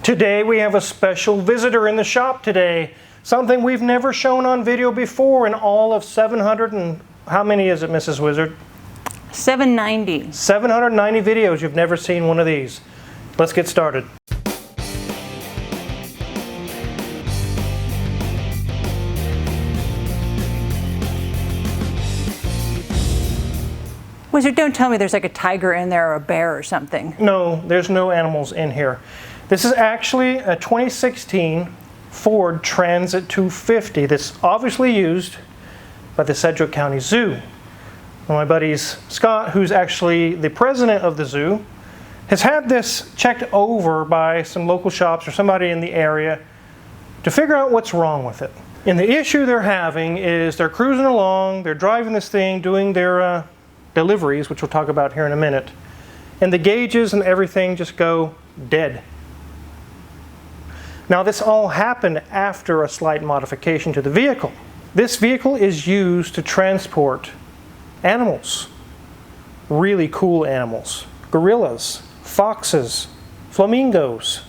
Today we have a special visitor in the shop today. Something we've never shown on video before in all of 700 and... how many is it, Mrs. Wizard? 790. 790 videos. You've never seen one of these. Let's get started. Wizard, don't tell me there's like a tiger in there or a bear or something. No, there's no animals in here. This is actually a 2016 Ford Transit 250 that's obviously used by the Sedgwick County Zoo. One of my buddies, Scott, who's actually the president of the zoo, has had this checked over by some local shops or somebody in the area to figure out what's wrong with it. And the issue they're having is they're cruising along, they're driving this thing, doing their deliveries, which we'll talk about here in a minute, and the gauges and everything just go dead. Now, this all happened after a slight modification to the vehicle. This vehicle is used to transport animals, really cool animals, gorillas, foxes, flamingos,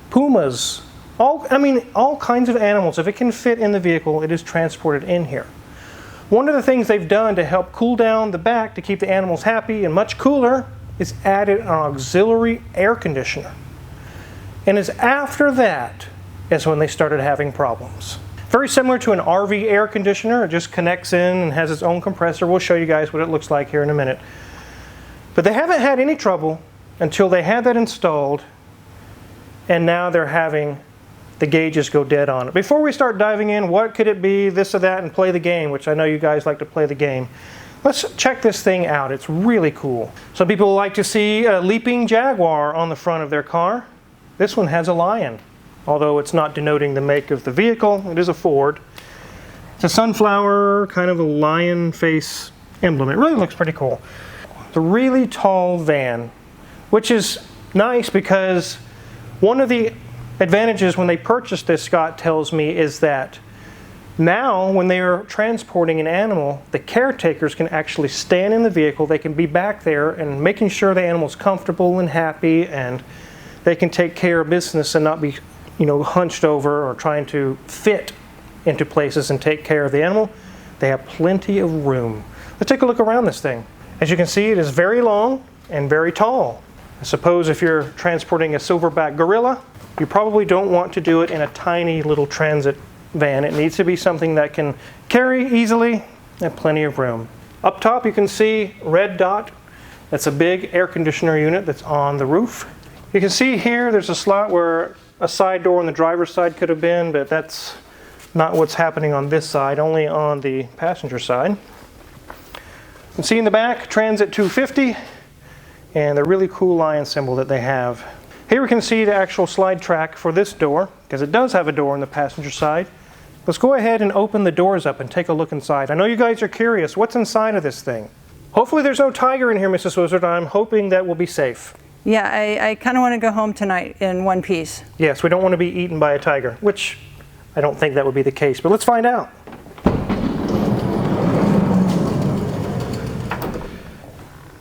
pumas, all kinds of animals. If it can fit in the vehicle, it is transported in here. One of the things they've done to help cool down the back to keep the animals happy and much cooler is added an auxiliary air conditioner. And it's after that is when they started having problems. Very similar to an RV air conditioner. It just connects in and has its own compressor. We'll show you guys what it looks like here in a minute. But they haven't had any trouble until they had that installed, and now they're having the gauges go dead on it. Before we start diving in, what could it be, this or that, and play the game, which I know you guys like to play the game, let's check this thing out. It's really cool. Some people like to see a leaping jaguar on the front of their car. This one has a lion, although it's not denoting the make of the vehicle. It is a Ford. It's a sunflower, kind of a lion face emblem. It really looks pretty cool. The really tall van, which is nice because one of the advantages when they purchased this, Scott tells me, is that now when they are transporting an animal, the caretakers can actually stand in the vehicle. They can be back there and making sure the animal's comfortable and happy, and they can take care of business and not be, hunched over or trying to fit into places and take care of the animal. They have plenty of room. Let's take a look around this thing. As you can see, it is very long and very tall. I suppose if you're transporting a silverback gorilla, you probably don't want to do it in a tiny little transit van. It needs to be something that can carry easily and plenty of room. Up top you can see red dot. That's a big air conditioner unit that's on the roof. You can see here there's a slot where a side door on the driver's side could have been, but that's not what's happening on this side, only on the passenger side. You can see in the back, Transit 250, and the really cool lion symbol that they have. Here we can see the actual slide track for this door, because it does have a door on the passenger side. Let's go ahead and open the doors up and take a look inside. I know you guys are curious, what's inside of this thing? Hopefully there's no tiger in here, Mrs. Wizard. I'm hoping that we'll be safe. Yeah, I kind of want to go home tonight in one piece. Yes, we don't want to be eaten by a tiger, which I don't think that would be the case, but let's find out.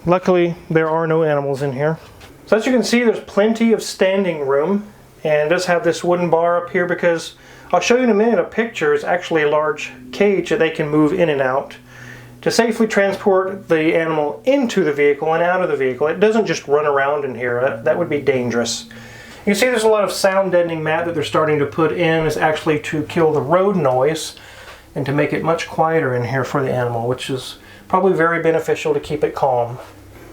Luckily, there are no animals in here. So as you can see, there's plenty of standing room, and it does have this wooden bar up here because I'll show you in a minute. A picture is actually a large cage that they can move in and out to safely transport the animal into the vehicle and out of the vehicle. It doesn't just run around in here. That would be dangerous. You can see there's a lot of sound deadening mat that they're starting to put in. Is actually to kill the road noise and to make it much quieter in here for the animal, which is probably very beneficial to keep it calm.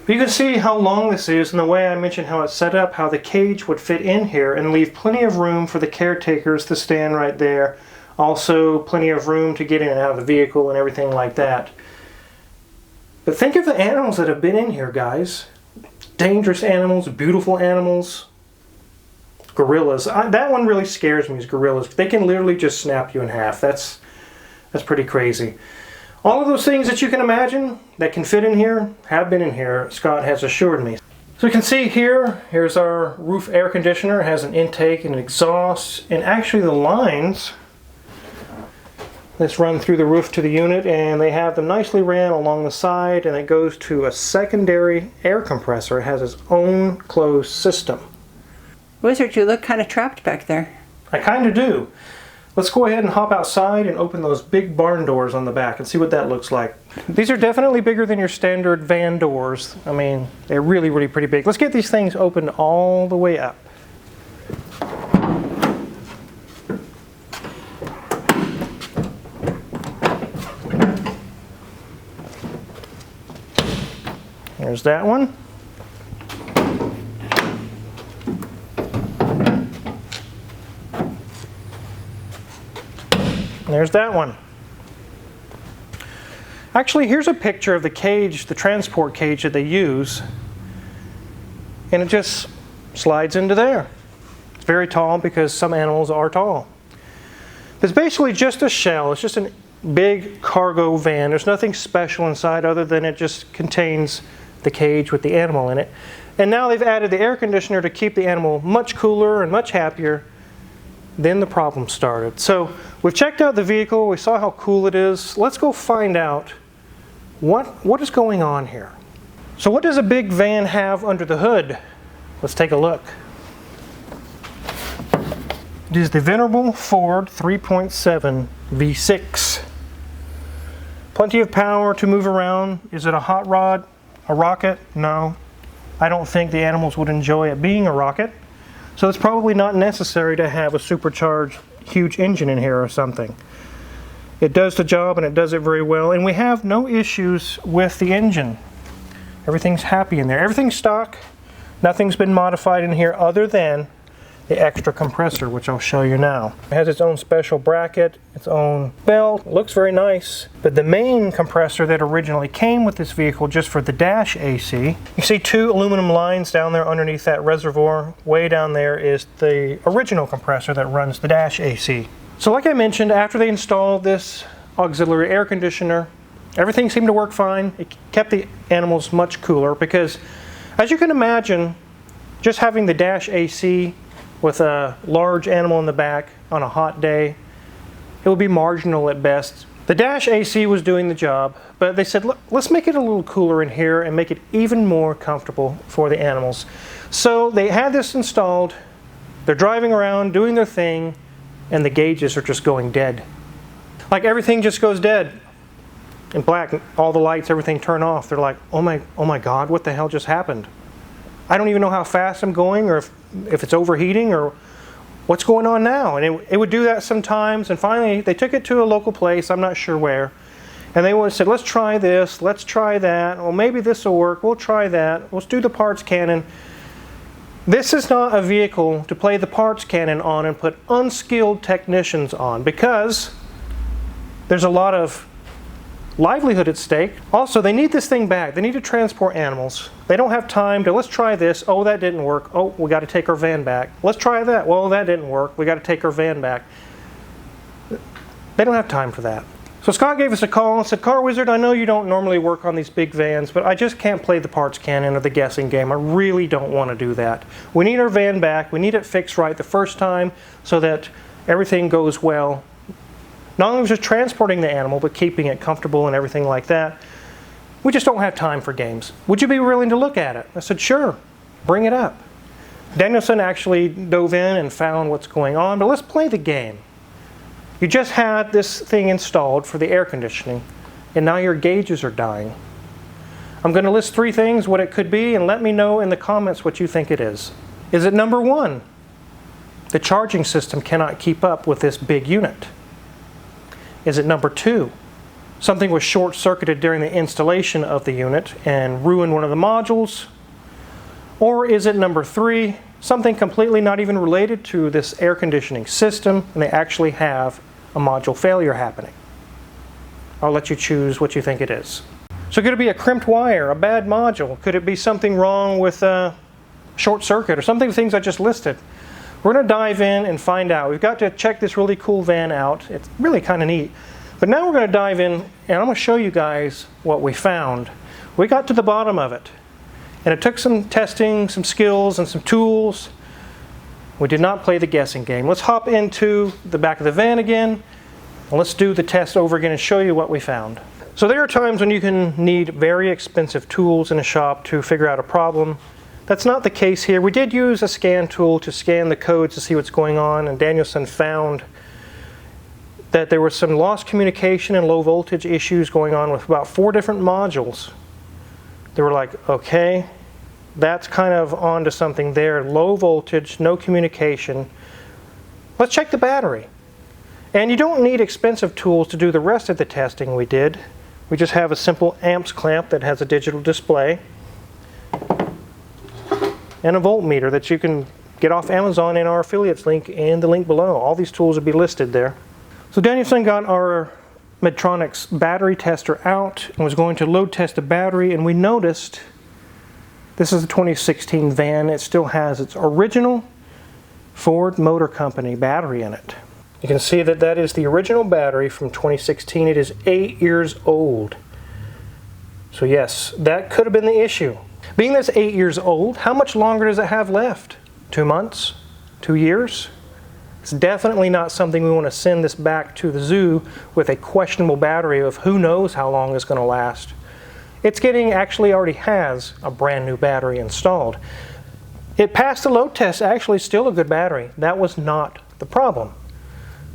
But you can see how long this is, and the way I mentioned how it's set up, how the cage would fit in here and leave plenty of room for the caretakers to stand right there. Also plenty of room to get in and out of the vehicle and everything like that. But think of the animals that have been in here, guys. Dangerous animals, beautiful animals. Gorillas. That one really scares me, is gorillas. They can literally just snap you in half. That's pretty crazy. All of those things that you can imagine that can fit in here have been in here, Scott has assured me. So you can see here's our roof air conditioner. It has an intake and an exhaust, and actually the lines Let's run through the roof to the unit, and they have them nicely ran along the side, and it goes to a secondary air compressor. It has its own closed system. Wizard, you look kind of trapped back there. I kind of do. Let's go ahead and hop outside and open those big barn doors on the back and see what that looks like. These are definitely bigger than your standard van doors. I mean, they're really, really pretty big. Let's get these things opened all the way up. There's that one. There's that one. Actually, here's a picture of the cage, the transport cage that they use. And it just slides into there. It's very tall because some animals are tall. It's basically just a shell. It's just a big cargo van. There's nothing special inside other than it just contains the cage with the animal in it. And now they've added the air conditioner to keep the animal much cooler and much happier. Then the problem started. So we've checked out the vehicle. We saw how cool it is. Let's go find out what is going on here. So what does a big van have under the hood? Let's take a look. It is the venerable Ford 3.7 V6. Plenty of power to move around. Is it a hot rod? A rocket? No. I don't think the animals would enjoy it being a rocket. So it's probably not necessary to have a supercharged huge engine in here or something. It does the job and it does it very well, and we have no issues with the engine. Everything's happy in there. Everything's stock. Nothing's been modified in here other than the extra compressor, which I'll show you now. It has its own special bracket, its own belt. It looks very nice. But the main compressor that originally came with this vehicle just for the dash AC, you see two aluminum lines down there underneath that reservoir. Way down there is the original compressor that runs the dash AC. So like I mentioned, after they installed this auxiliary air conditioner, everything seemed to work fine. It kept the animals much cooler because, as you can imagine, just having the dash AC with a large animal in the back on a hot day, it would be marginal at best. The dash AC was doing the job, but they said, look, let's make it a little cooler in here and make it even more comfortable for the animals. So they had this installed, they're driving around, doing their thing, and the gauges are just going dead. Like everything just goes dead in black, all the lights, everything turn off. They're like, oh my God, what the hell just happened? I don't even know how fast I'm going or if it's overheating or what's going on now. And it would do that sometimes. And finally, they took it to a local place, I'm not sure where. And they said, let's try this, let's try that. Well, maybe this will work, we'll try that. Let's do the parts cannon. This is not a vehicle to play the parts cannon on and put unskilled technicians on because there's a lot of livelihood at stake. Also, they need this thing back. They need to transport animals. They don't have time to, let's try this. Oh, that didn't work. Oh, we got to take our van back. Let's try that. Well, that didn't work. We got to take our van back. They don't have time for that. So Scott gave us a call and said, Car Wizard, I know you don't normally work on these big vans, but I just can't play the parts cannon or the guessing game. I really don't want to do that. We need our van back. We need it fixed right the first time so that everything goes well. Not only just transporting the animal, but keeping it comfortable and everything like that. We just don't have time for games. Would you be willing to look at it? I said, sure, bring it up. Danielson actually dove in and found what's going on, but let's play the game. You just had this thing installed for the air conditioning, and now your gauges are dying. I'm going to list 3 things, what it could be, and let me know in the comments what you think it is. Is it number 1? The charging system cannot keep up with this big unit. Is it number 2? Something was short-circuited during the installation of the unit and ruined one of the modules? Or is it number 3? Something completely not even related to this air conditioning system, and they actually have a module failure happening? I'll let you choose what you think it is. So could it be a crimped wire, a bad module? Could it be something wrong with a short circuit or something of the things I just listed? We're going to dive in and find out. We've got to check this really cool van out. It's really kind of neat. But now we're going to dive in and I'm going to show you guys what we found. We got to the bottom of it. And it took some testing, some skills, and some tools. We did not play the guessing game. Let's hop into the back of the van again. And let's do the test over again and show you what we found. So there are times when you can need very expensive tools in a shop to figure out a problem. That's not the case here. We did use a scan tool to scan the codes to see what's going on, and Danielson found that there was some lost communication and low voltage issues going on with about 4 different modules. They were like, okay, that's kind of onto something there. Low voltage, no communication. Let's check the battery. And you don't need expensive tools to do the rest of the testing we did. We just have a simple amps clamp that has a digital display and a voltmeter that you can get off Amazon in our affiliates link and the link below. All these tools will be listed there. So Danielson got our Medtronic's battery tester out and was going to load test the battery, and we noticed this is the 2016 van. It still has its original Ford Motor Company battery in it. You can see that that is the original battery from 2016. It is 8 years old. So yes, that could have been the issue. Being that's 8 years old, how much longer does it have left? 2 months? 2 years? It's definitely not something we want to send this back to the zoo with a questionable battery of who knows how long it's going to last. It's actually already has a brand new battery installed. It passed the load test, actually still a good battery. That was not the problem.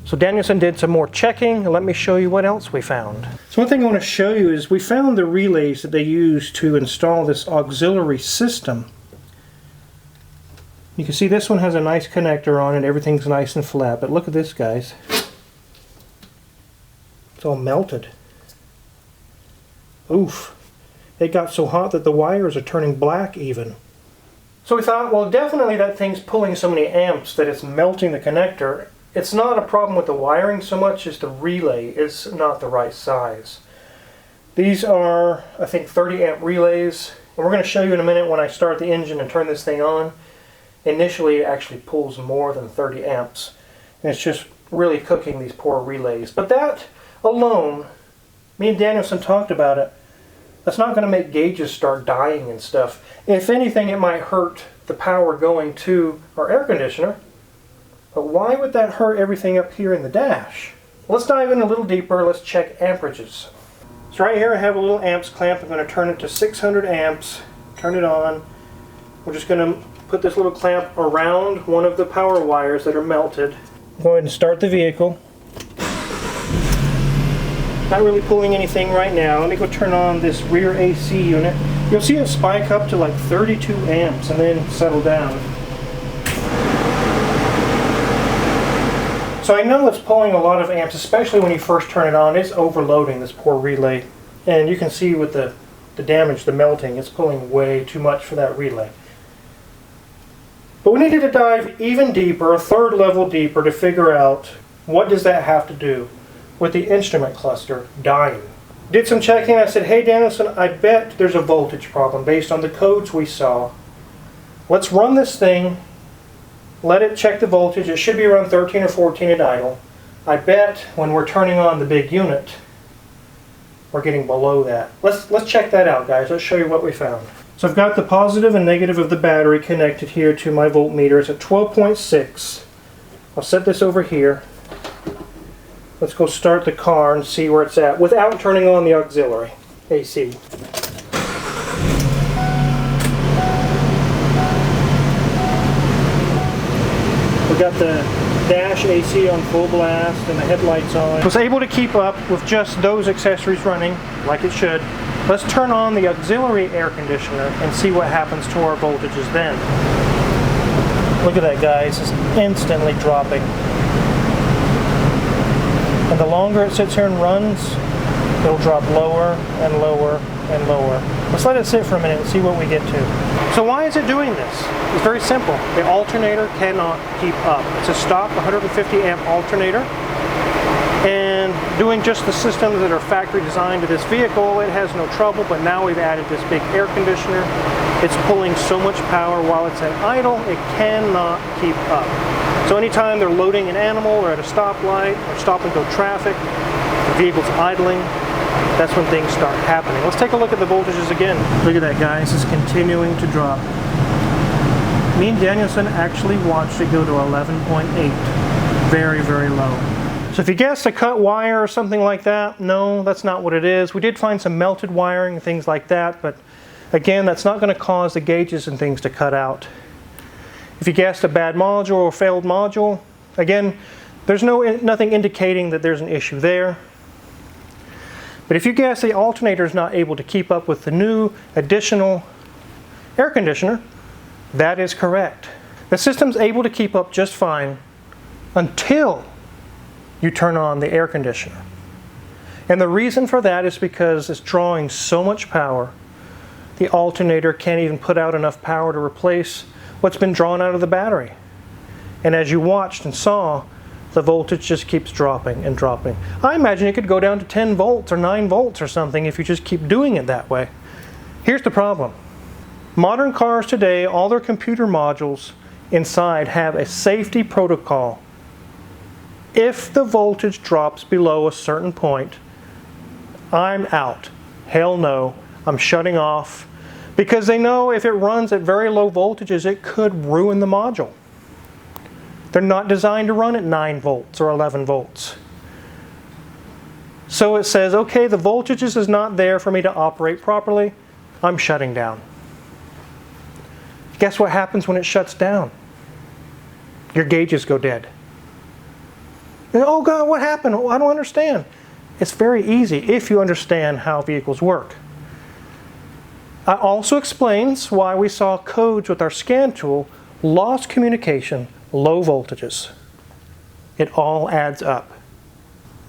So Danielson did some more checking, and let me show you what else we found. So one thing I want to show you is we found the relays that they use to install this auxiliary system. You can see this one has a nice connector on it, everything's nice and flat, but look at this, guys. It's all melted. Oof. It got so hot that the wires are turning black even. So we thought, well, definitely that thing's pulling so many amps that it's melting the connector. It's not a problem with the wiring so much as the relay is not the right size. These are, I think, 30 amp relays, and we're going to show you in a minute when I start the engine and turn this thing on. Initially, it actually pulls more than 30 amps, and it's just really cooking these poor relays. But that alone, me and Danielson talked about it, that's not going to make gauges start dying and stuff. If anything, it might hurt the power going to our air conditioner. But why would that hurt everything up here in the dash? Let's dive in a little deeper. Let's check amperages. So right here I have a little amps clamp. I'm going to turn it to 600 amps. Turn it on. We're just going to put this little clamp around one of the power wires that are melted. Go ahead and start the vehicle. Not really pulling anything right now. Let me go turn on this rear AC unit. You'll see it spike up to like 32 amps and then settle down. So I know it's pulling a lot of amps, especially when you first turn it on. It's overloading this poor relay. And you can see with the damage, the melting, it's pulling way too much for that relay. But we needed to dive even deeper, a third level deeper, to figure out what does that have to do with the instrument cluster dying. Did some checking. I said, hey Danielson, I bet there's a voltage problem based on the codes we saw. Let's run this thing, let it check the voltage. It should be around 13 or 14 at idle. I bet when we're turning on the big unit, we're getting below that. Let's check that out, guys. Let's show you what we found. So I've got the positive and negative of the battery connected here to my voltmeter. It's at 12.6. I'll set this over here. Let's go start the car and see where it's at without turning on the auxiliary AC. We've got the dash AC on full blast and the headlights on. I was able to keep up with just those accessories running like it should. Let's turn on the auxiliary air conditioner and see what happens to our voltages then. Look at that, guys. It's instantly dropping. And the longer it sits here and runs, it'll drop lower and lower and lower. Let's let it sit for a minute and see what we get to. So why is it doing this? It's very simple. The alternator cannot keep up. It's a stock 150 amp alternator. And doing just the systems that are factory designed to this vehicle, it has no trouble, but now we've added this big air conditioner. It's pulling so much power while it's at idle, it cannot keep up. So anytime they're loading an animal or at a stoplight or stop and go traffic, the vehicle's idling, that's when things start happening. Let's take a look at the voltages again. Look at that, guys, it's continuing to drop. Me and Danielson actually watched it go to 11.8. Very, very low. So if you guessed a cut wire or something like that, no, that's not what it is. We did find some melted wiring and things like that, but Again, that's not going to cause the gauges and things to cut out. If you guessed a bad module or failed module, again, there's nothing indicating that there's an issue there. But if you guess the alternator is not able to keep up with the new additional air conditioner, that is correct. The system's able to keep up just fine until you turn on the air conditioner. And the reason for that is because it's drawing so much power, the alternator can't even put out enough power to replace what's been drawn out of the battery. And as you watched and saw, the voltage just keeps dropping and dropping. I imagine it could go down to 10 volts or 9 volts or something if you just keep doing it that way. Here's the problem. Modern cars today, all their computer modules inside have a safety protocol. If the voltage drops below a certain point, I'm out. Hell no, I'm shutting off. Because they know if it runs at very low voltages, it could ruin the module. They're not designed to run at 9 volts or 11 volts. So it says, okay, the voltages is not there for me to operate properly. I'm shutting down. Guess what happens when it shuts down? Your gauges go dead. And, oh God, what happened? Oh, I don't understand. It's very easy if you understand how vehicles work. It also explains why we saw codes with our scan tool, lost communication, low voltages. It all adds up.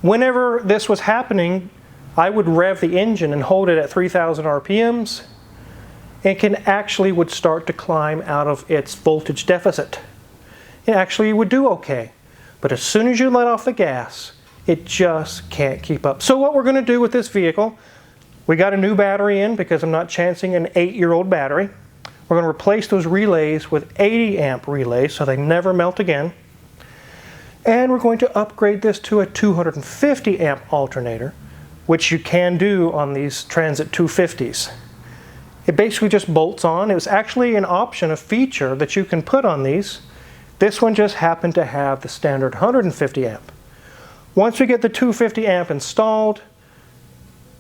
Whenever this was happening, I would rev the engine and hold it at 3,000 RPMs. It would start to climb out of its voltage deficit. It actually would do okay. But as soon as you let off the gas, it just can't keep up. So what we're going to do with this vehicle, we got a new battery in because I'm not chancing an 8-year-old battery. We're going to replace those relays with 80 amp relays so they never melt again. And we're going to upgrade this to a 250 amp alternator, which you can do on these Transit 250s. It basically just bolts on. It was actually an option, a feature that you can put on these. This one just happened to have the standard 150 amp. Once we get the 250 amp installed,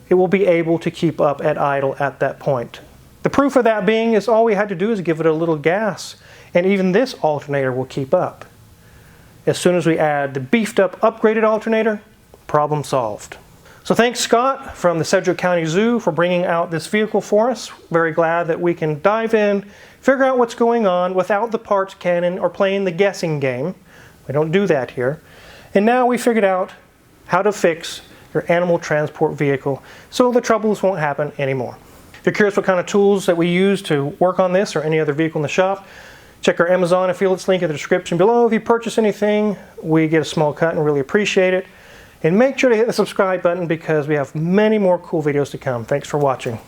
it will be able to keep up at idle at that point. The proof of that being is all we had to do is give it a little gas, and even this alternator will keep up. As soon as we add the beefed up upgraded alternator, problem solved. So thanks Scott from the Sedgwick County Zoo for bringing out this vehicle for us. Very glad that we can dive in, figure out what's going on without the parts cannon or playing the guessing game. We don't do that here. And now we figured out how to fix your animal transport vehicle so the troubles won't happen anymore. If you're curious what kind of tools that we use to work on this or any other vehicle in the shop, check our Amazon affiliates link in the description below. If you purchase anything, we get a small cut and really appreciate it. And make sure to hit the subscribe button because we have many more cool videos to come. Thanks for watching.